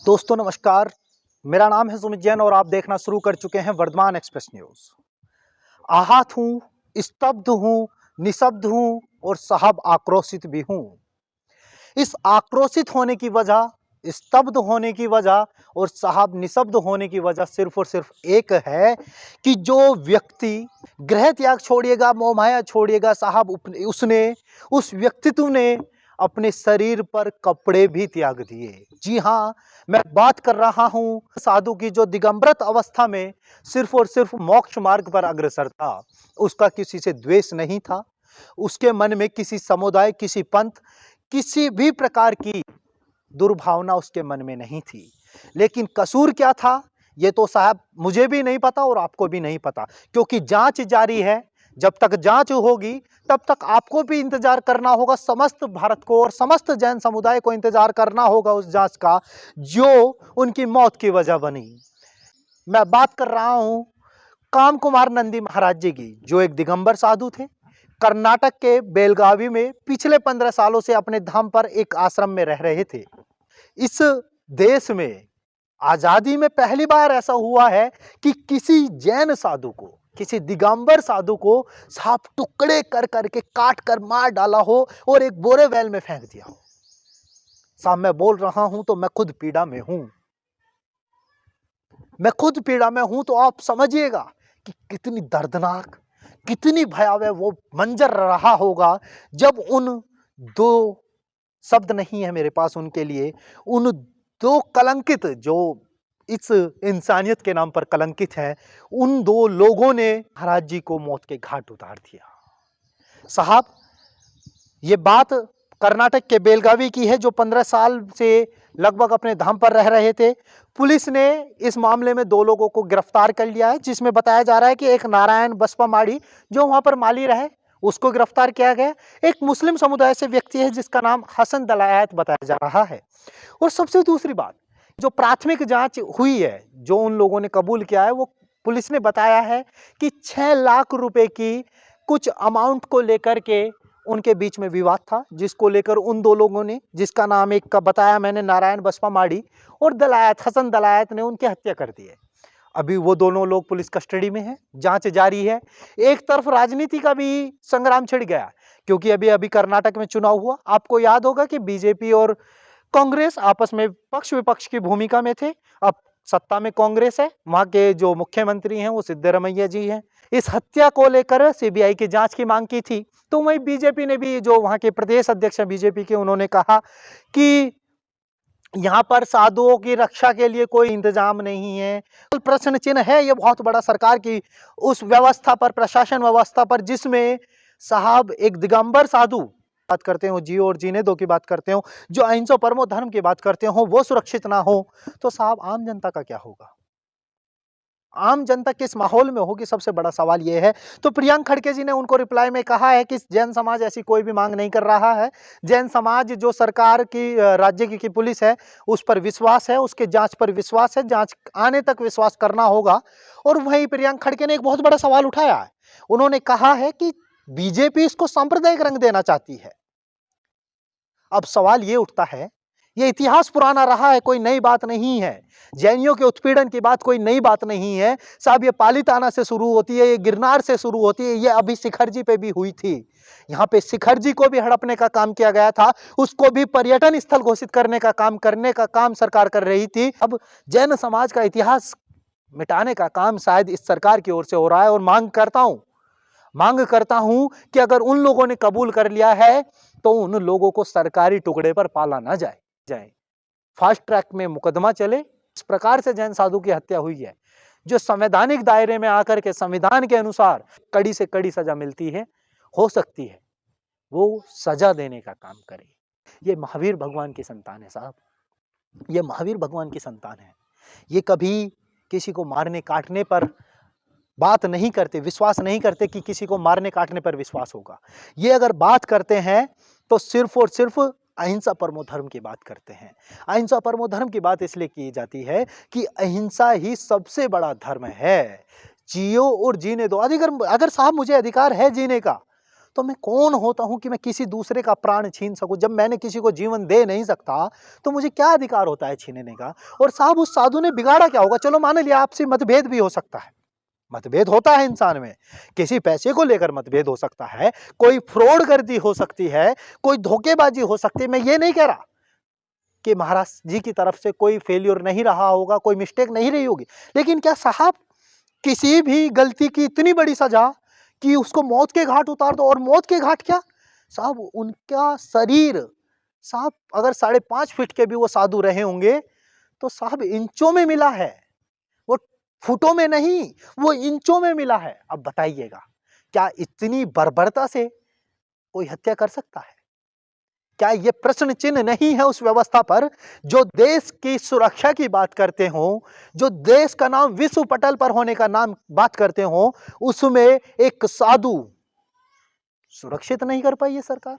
दोस्तों नमस्कार। मेरा नाम है सुमित जैन और आप देखना शुरू कर चुके हैं वर्धमान एक्सप्रेस न्यूज। आहत हूं, स्तब्ध हूं, निशब्द हूं और साहब आक्रोशित भी हूं। इस आक्रोशित होने की वजह, स्तब्ध होने की वजह और साहब निशब्द होने की वजह सिर्फ और सिर्फ एक है कि जो व्यक्ति गृह त्याग छोड़िएगा, मोहमाया छोड़िएगा साहब, उसने उस व्यक्तित्व ने अपने शरीर पर कपड़े भी त्याग दिए। जी हाँ, मैं बात कर रहा हूं साधु की जो दिगंबरत अवस्था में सिर्फ और सिर्फ मोक्ष मार्ग पर अग्रसर था। उसका किसी से द्वेष नहीं था, उसके मन में किसी समुदाय, किसी पंथ, किसी भी प्रकार की दुर्भावना उसके मन में नहीं थी। लेकिन कसूर क्या था ये तो साहब मुझे भी नहीं पता और आपको भी नहीं पता, क्योंकि जांच जारी है। जब तक जांच होगी तब तक आपको भी इंतजार करना होगा, समस्त भारत को और समस्त जैन समुदाय को इंतजार करना होगा उस जांच का जो उनकी मौत की वजह बनी। मैं बात कर रहा हूं काम कुमार नंदी महाराज जी की, जो एक दिगंबर साधु थे। कर्नाटक के बेलगावी में पिछले 15 सालों से अपने धाम पर एक आश्रम में रह रहे थे। इस देश में आजादी में पहली बार ऐसा हुआ है कि किसी जैन साधु को, किसी दिगंबर साधु को साफ टुकड़े कर करके काट कर मार डाला हो और एक बोरे वेल में फेंक दिया हो। साहब मैं बोल रहा हूं तो मैं खुद पीड़ा में हूं, तो आप समझिएगा कि कितनी दर्दनाक, कितनी भयावह वो मंजर रहा होगा जब उन दो शब्द नहीं है मेरे पास उनके लिए, उन दो कलंकित, जो इस इंसानियत के नाम पर कलंकित हैं, उन दो लोगों ने महाराज जी को मौत के घाट उतार दिया। साहब ये बात कर्नाटक के बेलगावी की है, जो 15 साल से लगभग अपने धाम पर रह रहे थे। पुलिस ने इस मामले में 2 लोगों को गिरफ्तार कर लिया है, जिसमें बताया जा रहा है कि एक नारायण बसपा माड़ी जो वहां पर माली रहे उसको गिरफ्तार किया गया। एक मुस्लिम समुदाय से व्यक्ति है जिसका नाम हसन दलायत बताया जा रहा है। और सबसे दूसरी बात, जो प्राथमिक जांच हुई है, जो उन लोगों ने कबूल किया है, वो पुलिस ने बताया है कि 6 लाख रुपए की कुछ अमाउंट को लेकर के उनके बीच में विवाद था, जिसको लेकर उन 2 लोगों ने, जिसका नाम एक का बताया मैंने नारायण बसपा माड़ी और दलायत, हसन दलायत ने उनकी हत्या कर दी है। अभी वो दोनों लोग पुलिस कस्टडी में हैं, जांच जारी है। एक तरफ राजनीति का भी संग्राम छिड़ गया, क्योंकि अभी अभी कर्नाटक में चुनाव हुआ। आपको याद होगा कि बीजेपी और कांग्रेस आपस में पक्ष विपक्ष की भूमिका में थे। अब सत्ता में कांग्रेस है, वहां के जो मुख्यमंत्री हैं वो सिद्धरामैया जी हैं। इस हत्या को लेकर सीबीआई की जांच की मांग की थी, तो वहीं बीजेपी ने भी, जो वहां के प्रदेश अध्यक्ष हैं बीजेपी के, उन्होंने कहा कि यहाँ पर साधुओं की रक्षा के लिए कोई इंतजाम नहीं है। प्रश्न चिन्ह है ये बहुत बड़ा सरकार की उस व्यवस्था पर, प्रशासन व्यवस्था पर, जिसमें साहब एक दिगंबर साधु बात करते हो, जियो और जीने दो की बात करते हो, जो अहिंसा परमो धर्म की बात करते हो, वो सुरक्षित ना हो तो साहब आम जनता का क्या होगा? आम जनता किस माहौल में होगी? सबसे बड़ा सवाल यह है। तो प्रियंक खड़गे जी ने उनको रिप्लाई में कहा है कि जैन समाज ऐसी कोई भी मांग नहीं कर रहा है। जैन समाज जो सरकार की, राज्य की पुलिस है उस पर विश्वास है, उसके जांच पर विश्वास है, जांच आने तक विश्वास करना होगा। और वहीं प्रियंक खड़गे ने एक बहुत बड़ा सवाल उठाया है। उन्होंने कहा है कि बीजेपी इसको सांप्रदायिक रंग देना चाहती है। अब सवाल ये उठता है, ये इतिहास पुराना रहा है, कोई नई बात नहीं है। जैनियों के उत्पीड़न की बात कोई नई बात नहीं है साहब। ये पालीताना से शुरू होती है, ये गिरनार से शुरू होती है, ये अभी शिखर जी पे भी हुई थी। यहाँ पे शिखर जी को भी हड़पने का काम किया गया था, उसको भी पर्यटन स्थल घोषित करने का काम सरकार कर रही थी। अब जैन समाज का इतिहास मिटाने का काम शायद इस सरकार की ओर से हो रहा है। और मांग करता हूं कि अगर उन लोगों ने कबूल कर लिया है तो उन लोगों को सरकारी टुकड़े पर पाला ना जाए, फास्ट ट्रैक में मुकदमा चले। इस प्रकार से जैन साधु की हत्या हुई है, जो संवैधानिक दायरे में आकर के संविधान के अनुसार कड़ी से कड़ी सजा मिलती है, हो सकती है, वो सजा देने का काम करे। ये महावीर भगवान की संतान है साहब, ये महावीर भगवान की संतान है। ये कभी किसी को मारने काटने पर बात नहीं करते, विश्वास नहीं करते कि किसी को मारने काटने पर विश्वास होगा। ये अगर बात करते हैं तो सिर्फ और सिर्फ अहिंसा परमो धर्म की बात करते हैं। अहिंसा परमो धर्म की बात इसलिए की जाती है कि अहिंसा ही सबसे बड़ा धर्म है। जियो और जीने दो। अगर साहब मुझे अधिकार है जीने का, तो मैं कौन होता हूं कि मैं किसी दूसरे का प्राण छीन सकूं? जब मैंने किसी को जीवन दे नहीं सकता तो मुझे क्या अधिकार होता है छीनने का? और साहब उस साधु ने बिगाड़ा क्या होगा? चलो मान लिया आपसी मतभेद भी हो सकता है, मतभेद होता है इंसान में, किसी पैसे को लेकर मतभेद हो सकता है, कोई फ्रॉड गर्दी हो सकती है, कोई धोखेबाजी हो सकती है। मैं ये नहीं कह रहा कि महाराज जी की तरफ से कोई फेल्योर नहीं रहा होगा, कोई मिस्टेक नहीं रही होगी, लेकिन क्या साहब किसी भी गलती की इतनी बड़ी सजा कि उसको मौत के घाट उतार दो? और मौत के घाट क्या साहब, उनका शरीर साहब अगर 5.5 फीट के भी वो साधु रहे होंगे तो साहब इंचों में मिला है, वो फुटों में नहीं, वो इंचों में मिला है। अब बताइएगा, क्या इतनी बर्बरता से कोई हत्या कर सकता है? क्या ये प्रश्न चिन्ह नहीं है उस व्यवस्था पर जो देश की सुरक्षा की बात करते हो, जो देश का नाम विश्व पटल पर होने का नाम बात करते हो, उसमें एक साधु सुरक्षित नहीं कर पाई है सरकार?